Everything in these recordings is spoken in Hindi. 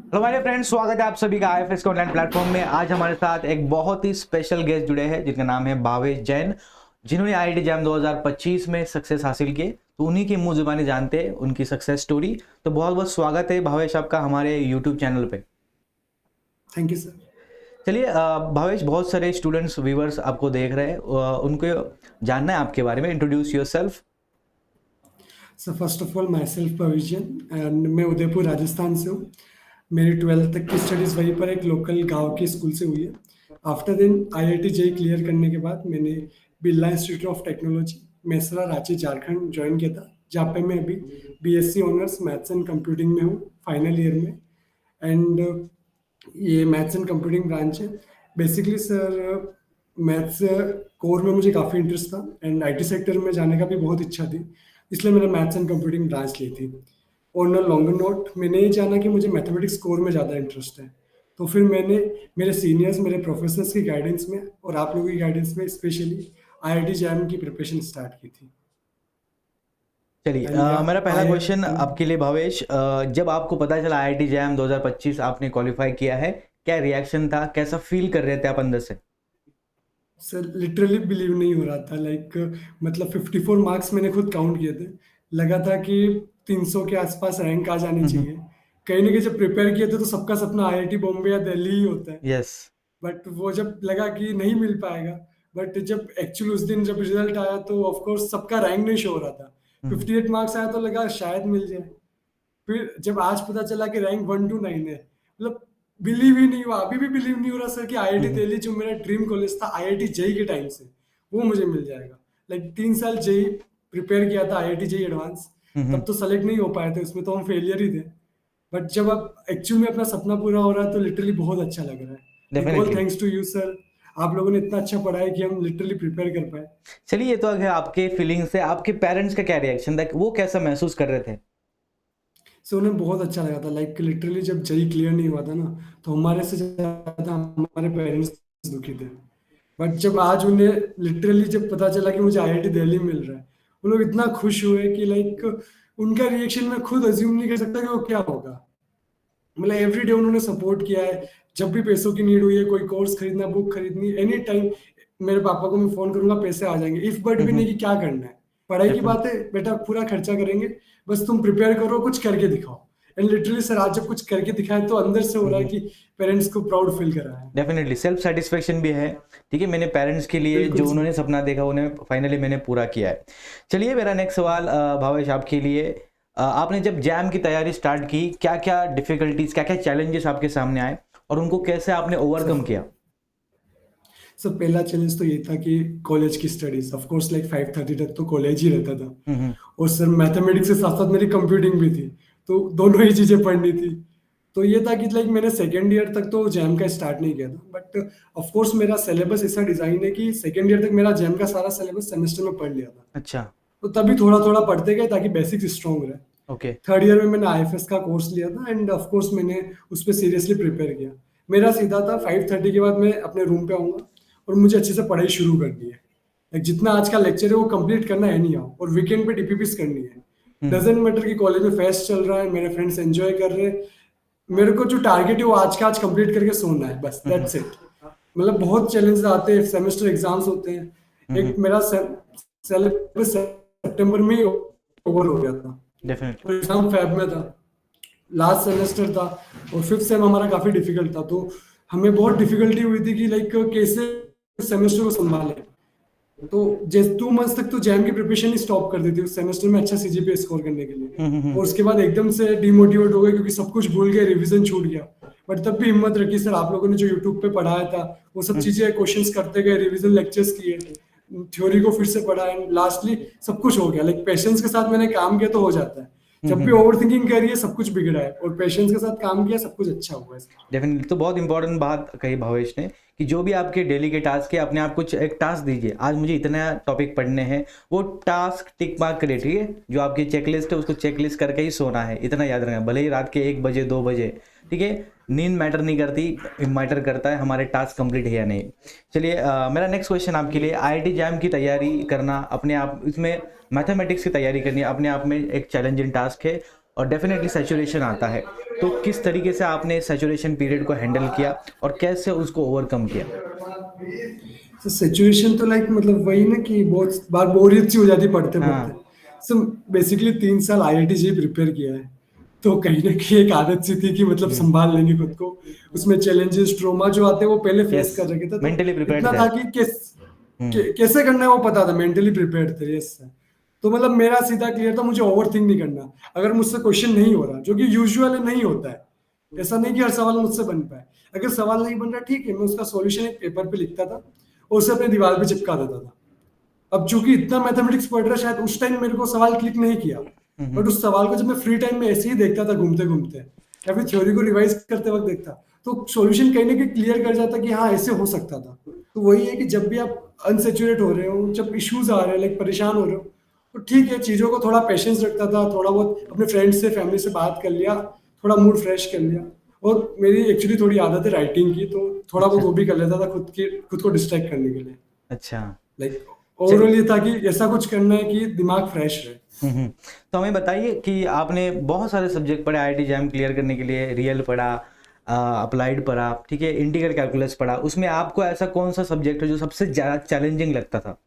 हेलो माय फ्रेंड्स, स्वागत है आप सभी का आईएफएस के ऑनलाइन प्लेटफॉर्म में। आज हमारे साथ एक बहुत ही स्पेशल गेस्ट जुड़े हैं जिनका नाम है भावेश जैन, जिन्होंने आईआईटी जैम 2025 में सक्सेस हासिल की। तो उन्हीं की मुंह जुबानी जानते हैं उनकी सक्सेस स्टोरी। तो बहुत बहुत स्वागत है भावेश आपका हमारे यूट्यूब चैनल पे। Thank you sir. चलिए भावेश, बहुत सारे स्टूडेंट्स व्यूवर्स आपको देख रहे हैं, उनको जानना है आपके बारे में। Introduce yourself. Sir first of all my self भविष्य एंड मैं उदयपुर राजस्थान से हूँ। मेरी 12th तक की स्टडीज़ वहीं पर एक लोकल गांव के स्कूल से हुई है। After then IIT JEE clear करने के बाद मैंने Birla institute of technology Mesra Ranchi Jharkhand join किया था, जहाँ पे मैं अभी BSc honours maths and computing में हूँ, फाइनल ईयर में। एंड ये मैथ्स एंड कंप्यूटिंग ब्रांच है। बेसिकली सर मैथ्स कोर में मुझे काफ़ी इंटरेस्ट था एंड आईटी सेक्टर में जाने का भी बहुत इच्छा थी, इसलिए मैंने मैथ्स एंड कंप्यूटिंग ब्रांच ली थी। ऑन अ लॉन्गर नोट मैंने ये जाना कि मुझे मैथमेटिक्स कोर में ज़्यादा इंटरेस्ट है, तो फिर मैंने मेरे सीनियर्स मेरे प्रोफेसर्स की गाइडेंस में और आप लोगों की गाइडेंस में स्पेशली आईआईटी जैम की प्रिपरेशन स्टार्ट की थी। चलिए एंड या मेरा पहला आई क्वेश्चन आपके लिए भावेश, जब आपको पता चला आईआईटी जैम 2025 आपने क्वालिफाई किया है, क्या रिएक्शन था, कैसा फील कर रहे थे आप अंदर से? सर लिटरली बिलीव नहीं हो रहा था, लाइक मतलब 54 मार्क्स मैंने खुद काउंट किए थे। लगा था कि 300 के आसपास रैंक आ जानी चाहिए। कहीं ना कहीं जब प्रिपेयर किए थे तो सबका सपना आईआईटी बॉम्बे या दिल्ली ही होता है, यस। बट वो जब लगा कि नहीं मिल पाएगा, बट जब एक्चुअल उस दिन जब रिजल्ट आया तो ऑफ कोर्स सबका रैंक नहीं शो हो रहा था। 58 मार्क्स आया तो लगा शायद मिल जाए। फिर जब आज पता चला कि रैंक 1 to 9 है, मतलब बिलीव ही नहीं हुआ। अभी भी बिलीव नहीं हो रहा सर कि आईआईटी दिल्ली जो मेरा ड्रीम कॉलेज था आईआईटी जेई के टाइम से, वो मुझे मिल जाएगा। लाइक 3 साल जेई प्रिपेयर किया था, आईआईटी जेई एडवांस, तब तो सेलेक्ट नहीं हो पाए थे, उसमें तो हम फेलियर ही थे। बट जब अब एक्चुअल में अपना सपना पूरा हो रहा है तो लिटरली बहुत अच्छा लग रहा है। Like all definitely. Thanks to you sir, आप लोगों ने इतना अच्छा पढ़ाया कि हम लिटरली प्रिपेयर कर पाए। चलिए, ये तो अगर आपके फीलिंग्स है, आपके पेरेंट्स का क्या रिएक्शन था, वो कैसा महसूस कर रहे थे? सो उन्हें बहुत अच्छा लगा था। लाइक लिटरली जब जेई क्लियर नहीं हुआ था ना, तो हमारे से ज़्यादा हमारे पेरेंट्स दुखी थे। बट जब आज उन्हें लिटरली जब पता चला कि मुझे आईआईटी दिल्ली मिल रहा है, वो लोग इतना खुश हुए कि लाइक उनका रिएक्शन मैं खुद अज्यूम नहीं कर सकता कि वो क्या होगा। मतलब एवरी डे उन्होंने सपोर्ट किया है। जब भी पैसों की नीड हुई है, कोई कोर्स खरीदना, बुक खरीदनी, एनी टाइम मेरे पापा को मैं फोन करूंगा, पैसे आ जाएंगे। इफ बट भी नहीं कि क्या करना है, पढ़ाई की बात है बेटा, पूरा खर्चा करेंगे, बस तुम प्रिपेयर करो, कुछ करके दिखाओ। एंड लिटरली सर आज जब कुछ करके दिखाया तो अंदर से हो रहा है कि पेरेंट्स को प्राउड फील करा है। डेफिनेटली सेल्फ सेटिस्फेक्शन भी है। ठीक है, मैंने पेरेंट्स के लिए बिल्कुल जो सर। उन्होंने सपना देखा उन्हें फाइनली मैंने पूरा किया है। चलिए, मेरा नेक्स्ट सवाल भावेश आपके लिए, आपने जब जैम की तैयारी स्टार्ट की, क्या क्या डिफिकल्टीज, क्या क्या चैलेंजेस आपके सामने आए और उनको कैसे आपने ओवरकम सर किया? सर पहला चैलेंज तो ये था कि कॉलेज की स्टडीज, ऑफ कोर्स लाइक 5:30 तक तो कॉलेज ही रहता था। हम्म। और सर मैथमेटिक्स के साथ साथ मेरी कंप्यूटिंग भी थी, तो दोनों ही चीजें पढ़नी थी। तो ये था कि लाइक मैंने सेकेंड ईयर तक तो जैम का स्टार्ट नहीं किया था, बट ऑफ कोर्स मेरा सिलेबस ऐसा डिजाइन है कि सेकेंड ईयर तक मेरा जैम का सारा सिलेबस सेमेस्टर में पढ़ लिया था। अच्छा। तो तभी थोड़ा थोड़ा पढ़ते गए ताकि बेसिक्स स्ट्रॉन्ग रहे। ओके। थर्ड ईयर में मैंने आईएफएस का कोर्स लिया था एंड ऑफ कोर्स मैंने उस पर सीरियसली प्रिपेयर किया। मेरा सीधा था 5:30 के बाद मैं अपने रूम पे आऊंगा और मुझे अच्छे से पढ़ाई शुरू करनी है। Like, जितना आज का लेक्चर है वो कंप्लीट करना है नहीं आओ, और वीकेंड पे डीपीपीस करनी है। डजेंट मैटर कि कॉलेज में फेस्ट चल रहा है, मेरे फ्रेंड्स एंजॉय कर रहे हैं, मेरे को जो टारगेट है वो आज का आज कंप्लीट करके सोना है, बस दैट्स इट। मतलब बहुत चैलेंज आते हैं, सेमेस्टर एग्जाम्स होते हैं। एक मेरा सिलेबस सितंबर में ही ओवर हो गया था डेफिनेटली। और एग्जाम फैब में था, लास्ट सेमेस्टर था। और फिफ्थ सेम हमारा काफी डिफिकल्ट था, तो हमें बहुत डिफिकल्टी हुई थी कि लाइक कैसे सेमेस्टर को संभालें। तो जैसे 2 मंथ्स तक तो जैम की प्रिपरेशन ही स्टॉप कर दी थी उस सेमेस्टर में अच्छा सीजीपीए स्कोर करने के लिए। और उसके बाद एकदम से डिमोटिवेट हो गए क्योंकि सब कुछ भूल गए, रिवीजन छूट गया। बट तब भी हिम्मत रखी सर, आप लोगों ने जो यूट्यूब पे पढ़ाया था वो सब चीजें क्वेश्चंस करते गए, रिवीजन लेक्चर्स किए, थ्योरी को फिर से पढ़ा एंड लास्टली सब कुछ हो गया। लाइक पेशेंस के साथ मैंने काम किया तो हो जाता है। जब भी ओवर थिंकिंग करी है सब कुछ बिगड़ा है, और पेशेंस के साथ काम किया सब कुछ अच्छा हुआ है। डेफिनेटली, तो बहुत इंपॉर्टेंट बात कही भावेश ने कि जो भी आपके डेली के टास्क है, अपने आप कुछ एक टास्क दीजिए, आज मुझे इतना टॉपिक पढ़ने हैं, वो टास्क टिक मार्क करिए। ठीक है, जो आपकी चेकलिस्ट है उसको चेकलिस्ट करके ही सोना है, इतना याद रखना। भले ही रात के 1 बजे 2 बजे, ठीक है, नींद मैटर नहीं करती, मैटर करता है हमारे टास्क कंप्लीट है या नहीं। चलिए मेरा नेक्स्ट क्वेश्चन आपके लिए, आईआईटी जैम की तैयारी करना अपने आप, इसमें मैथमेटिक्स की तैयारी करनी अपने आप में एक चैलेंजिंग टास्क है। और डेफिनेटली सैचुरेशन आता है। तो किस तरीके से आपने सैचुरेशन पीरियड को हैंडल किया और कैसे उसको ओवरकम किया? तो सिचुएशन तो लाइक मतलब वही ना कि बहुत बार बोरियत सी हो जाती पढ़ते पढ़ते। हाँ। सो बेसिकली 3 साल आईआईटी जी प्रिपेयर किया है, तो कहीं ना कहीं एक आदत सी थी कि मतलब जी। संभाल लेंगे खुद को। उसमें चैलेंजेस ट्रोमा जो आते हैं वो पहले फेस यस। कर रखे थे, तो मेंटली प्रिपेयर्ड इतना थे था आप। कि हम्म। कैसे करना है वो पता था, मेंटली प्रिपेयर्ड थे। यस। तो मतलब मेरा सीधा क्लियर था, मुझे ओवर थिंक नहीं करना। अगर मुझसे क्वेश्चन नहीं हो रहा, जो कि यूजुअल नहीं होता है, ऐसा नहीं कि हर सवाल मुझसे बन पाए। अगर सवाल नहीं बन रहा, ठीक है, मैं उसका सॉल्यूशन एक पेपर पे लिखता था और उसे अपने दीवार पे चिपका देता था। अब चूंकि इतना मैथमेटिक्स पढ़ रहा, शायद उस टाइम मेरे को सवाल क्लिक नहीं किया, बट उस सवाल को जब मैं फ्री टाइम में ऐसे ही देखता था घूमते घूमते, या फिर थ्योरी को रिवाइज करते वक्त देखता, तो सॉल्यूशन कहीं ना कहीं क्लियर कर जाता कि हाँ ऐसे हो सकता था। तो वही है कि जब भी आप अनसेचुरेट हो रहे हो, जब इश्यूज आ रहे हैं, लाइक परेशान हो रहे हो, तो ठीक है, चीज़ों को थोड़ा पेशेंस रखता था, थोड़ा बहुत अपने फ्रेंड्स से फैमिली से बात कर लिया, थोड़ा मूड फ्रेश कर लिया। और मेरी एक्चुअली थोड़ी आदत है राइटिंग की, तो थोड़ा बहुत अच्छा। वो भी कर लेता था खुद को डिस्ट्रैक्ट करने के लिए। अच्छा। लाइक चलिए। ओवरऑल ये था कि ऐसा कुछ करना है कि दिमाग फ्रेश रहे। हम्म। तो हमें बताइए कि आपने बहुत सारे सब्जेक्ट पढ़े आईआईटी जैम क्लियर करने के लिए, रियल पढ़ा, अप्लाइड पढ़ा, ठीक है, इंटीग्रल कैलकुलस पढ़ा, उसमें आपको ऐसा कौन सा सब्जेक्ट है जो सबसे ज़्यादा चैलेंजिंग लगता था?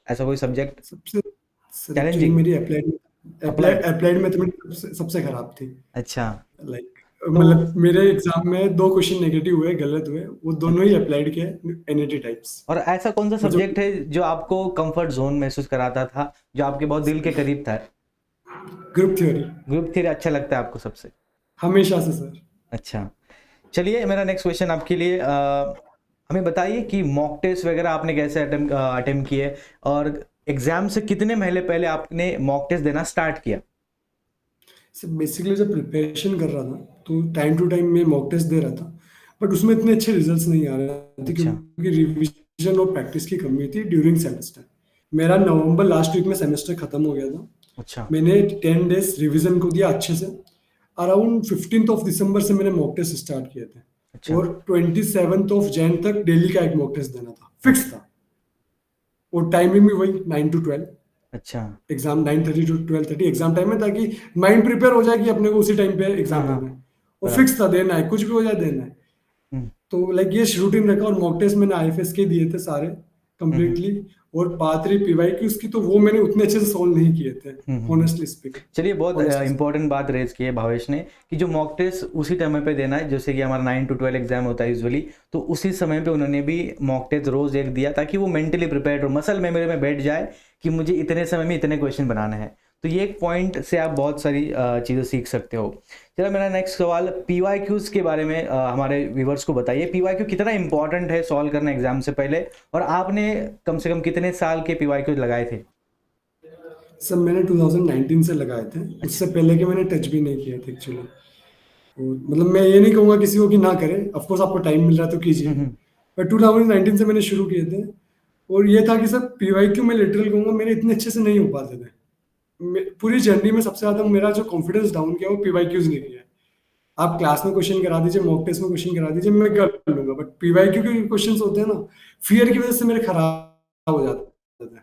ऐसा कोई सब्जेक्ट सबसे सर एक्चुअली चैलेंजिंग? मेरी applied applied applied. Applied mathematics सबसे खराब थी। अच्छा। लाइक तो मतलब मेरे एग्जाम में 2 क्वेश्चन नेगेटिव हुए, गलत हुए, वो दोनों ही अप्लाइड के एनईटी टाइप्स। और ऐसा कौन सा और जो सब्जेक्ट है जो आपको कंफर्ट जोन महसूस कराता था, जो आपके बहुत दिल के करीब था? ग्रुप थ्योरी ग्रुप थ्योरी अच्छा लगता है आपको सबसे? हमेशा से सर। अच्छा। चलिए, मेरा नेक्स्ट क्वेश्चन आपके लिए, हमें बताइए कि मॉक टेस्ट वगैरह आपने कैसे अटेम्प्ट किए, और एग्जाम से कितने महीने पहले आपने मॉक टेस्ट देना स्टार्ट किया? सर बेसिकली जब प्रिपरेशन कर रहा था, तो टाइम टू टाइम मैं मॉक टेस्ट दे रहा था, बट उसमें इतने अच्छे रिजल्ट्स नहीं आ रहे थे अच्छा। क्योंकि रिवीजन और प्रैक्टिस की कमी थी ड्यूरिंग सेमेस्टर। मेरा नवंबर लास्ट वीक में सेमेस्टर खत्म हो गया था। अच्छा। मैंने 10 डेज रिवीजन को दिया अच्छे से। अराउंड 15 दिसंबर से मैंने मॉक टेस्ट स्टार्ट किए थे, अच्छा। और 27 जैन तक डेली का एक मॉक टेस्ट देना था, फिक्स ओके। था। और टाइमिंग भी वही 9 to 12। अच्छा। एग्जाम 9:30 to 12:30 एग्जाम टाइम है, ताकि माइंड प्रिपेयर हो जाए कि अपने को उसी टाइम पे हाँ एग्जाम हाँ। देना है। और बराबर। फिक्स था, देना है, कुछ भी हो जाए देना है। हम्म। तो लाइक ये रूटीन रखा, और मॉक टेस्ट मैंने आईएफएस के दिए थे सारे हम्म। कंप्लीटली। और पाथरी पीवाई की उसकी तो वो मैंने उतने अच्छे से सोल्व नहीं किए थे, हम्म। Honestly speaking. चलिए, बहुत ऑनेस्टली सर। इंपॉर्टेंट बात रेज की है भावेश ने, कि जो मॉक टेस्ट उसी टाइम पे देना है, जैसे कि हमारा 9 to 12 एग्जाम होता है यूजुअली, तो उसी समय पे उन्होंने भी मॉक टेस्ट रोज एक दिया, ताकि वो मेंटली प्रिपेयर्ड हो, मसल मेमोरी में बैठ जाए कि मुझे इतने समय में इतने क्वेश्चन बनाने हैं। तो ये एक पॉइंट से आप बहुत सारी चीज़ें सीख सकते हो। चलो, मेरा नेक्स्ट सवाल पीवाईक्यूज के बारे में, हमारे व्यूवर्स को बताइए पीवाईक्यू कितना इंपॉर्टेंट है सॉल्व करना एग्जाम से पहले, और आपने कम से कम कितने साल के पीवाईक्यूज लगाए थे? सर मैंने 2019 से लगाए थे, अच्छा। उससे पहले के मैंने टच भी नहीं किए थे एक्चुअली। और मतलब मैं ये नहीं कहूँगा किसी को कि ना करें, ऑफ कोर्स आपको टाइम मिल रहा है तो कीजिए। हम्म। बट 2019 से मैंने शुरू किए थे। और ये था कि सर पीवाईक्यू में लिटरल कहूँगा मेरे इतने अच्छे से नहीं हो पाते थे। पूरी जर्नी में सबसे ज्यादा मेरा जो कॉन्फिडेंस डाउन किया वो पीवाईक्यूज ने किया है। आप क्लास में क्वेश्चन करा दीजिए, मॉक टेस्ट में क्वेश्चन करा दीजिए, मैं कर लूंगा, बट पीवाईक्यू के क्वेश्चंस होते हैं ना, फियर की वजह से मेरे खराब हो जाते थे।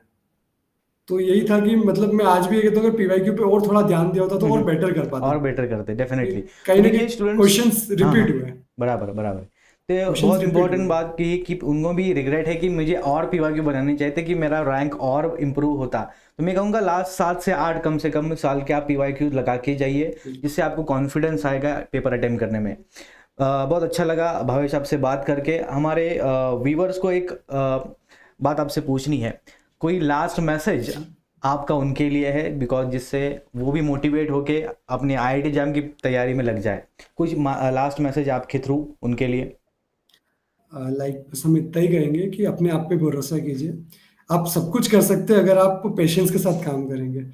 तो यही था कि मतलब मैं आज भी ये कहता हूँ, अगर पीवाईक्यू पे और थोड़ा ध्यान दिया होता तो और बेटर कर पाता। और बेटर करते डेफिनेटली। कहीं तो ना कहीं देखिए स्टूडेंट्स। क्वेश्चंस हाँ रिपीट हाँ। हुए। बराबर बराबर। तो क्वेश्चंस बहुत रिपीट इंपॉर्टेंट हुए। बात की कि उनको भी रिग्रेट है कि मुझे और पीवाईक्यू बनानी चाहिए थे, कि मेरा रैंक और इम्प्रूव होता। तो मैं कहूँगा लास्ट 7 से 8 कम से कम साल के आप पीवाईक्यू लगा के जाइए, जिससे आपको कॉन्फिडेंस आएगा पेपर अटेम्प्ट करने में। बहुत अच्छा लगा भावेश आपसे बात करके। हमारे व्यूवर्स को एक बात आपसे पूछनी है, कोई लास्ट मैसेज जी। आपका उनके लिए है, बिकॉज जिससे वो भी मोटिवेट होके अपनी आईआईटी एग्जाम की तैयारी में लग जाए। कुछ लास्ट मैसेज आपके थ्रू उनके लिए? लाइक बस हम इतना ही कहेंगे कि अपने आप पे भरोसा कीजिए। आप सब कुछ कर सकते हैं अगर आप पेशेंस के साथ काम करेंगे।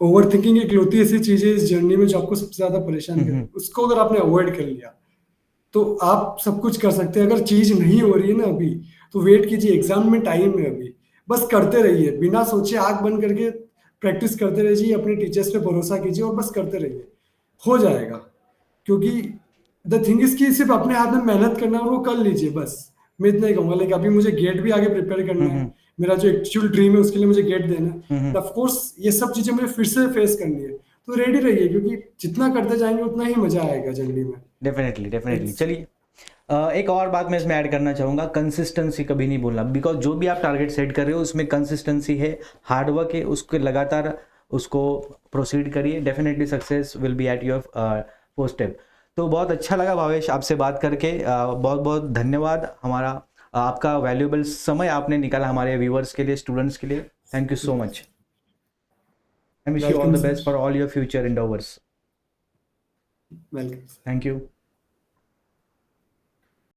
ओवर थिंकिंग एक लौती ऐसी चीज है इस जर्नी में जो आपको सबसे ज्यादा परेशान करे, हम्म। उसको अगर आपने अवॉइड कर लिया तो आप सब कुछ कर सकते हैं। अगर चीज नहीं हो रही है ना अभी, तो वेट कीजिए, एग्जाम में टाइम है अभी। बस करते रहिए, बिना सोचे आंख बंद करके प्रैक्टिस करते रहिए, अपने टीचर्स पे भरोसा कीजिए और बस करते रहिए, हो जाएगा। क्योंकि द थिंग इज कि सिर्फ अपने हाथ में मेहनत करना और वो कर लीजिए बस। मैं इतना ही कहूंगा, लाइक अभी मुझे गेट भी आगे प्रिपेयर करना है। हम्म। मेरा जो एक्चुअल ड्रीम है उसके लिए मुझे गेट देना है, हम्म। ऑफ कोर्स ये सब चीजें मुझे फिर से फेस करनी है। तो रेडी रहिए, क्योंकि जितना करते जाएंगे उतना ही मजा आएगा जर्नी में। Definitely definitely. It's- चलिए, एक और बात मैं इसमें ऐड करना चाहूँगा, कंसिस्टेंसी कभी नहीं भूलना, बिकॉज जो भी आप टारगेट सेट कर रहे हो उसमें कंसिस्टेंसी है, हार्डवर्क है, उसके लगातार उसको प्रोसीड करिए, definitely success will be at your first step. तो बहुत अच्छा लगा भावेश आपसे बात करके, बहुत बहुत धन्यवाद। हमारा आपका वैल्यूएबल समय आपने निकाला हमारे व्यूअर्स के लिए, स्टूडेंट्स के लिए। Thank you so much and wish you all welcome the sir. Best for all your future endeavors। Welcome. Thank you.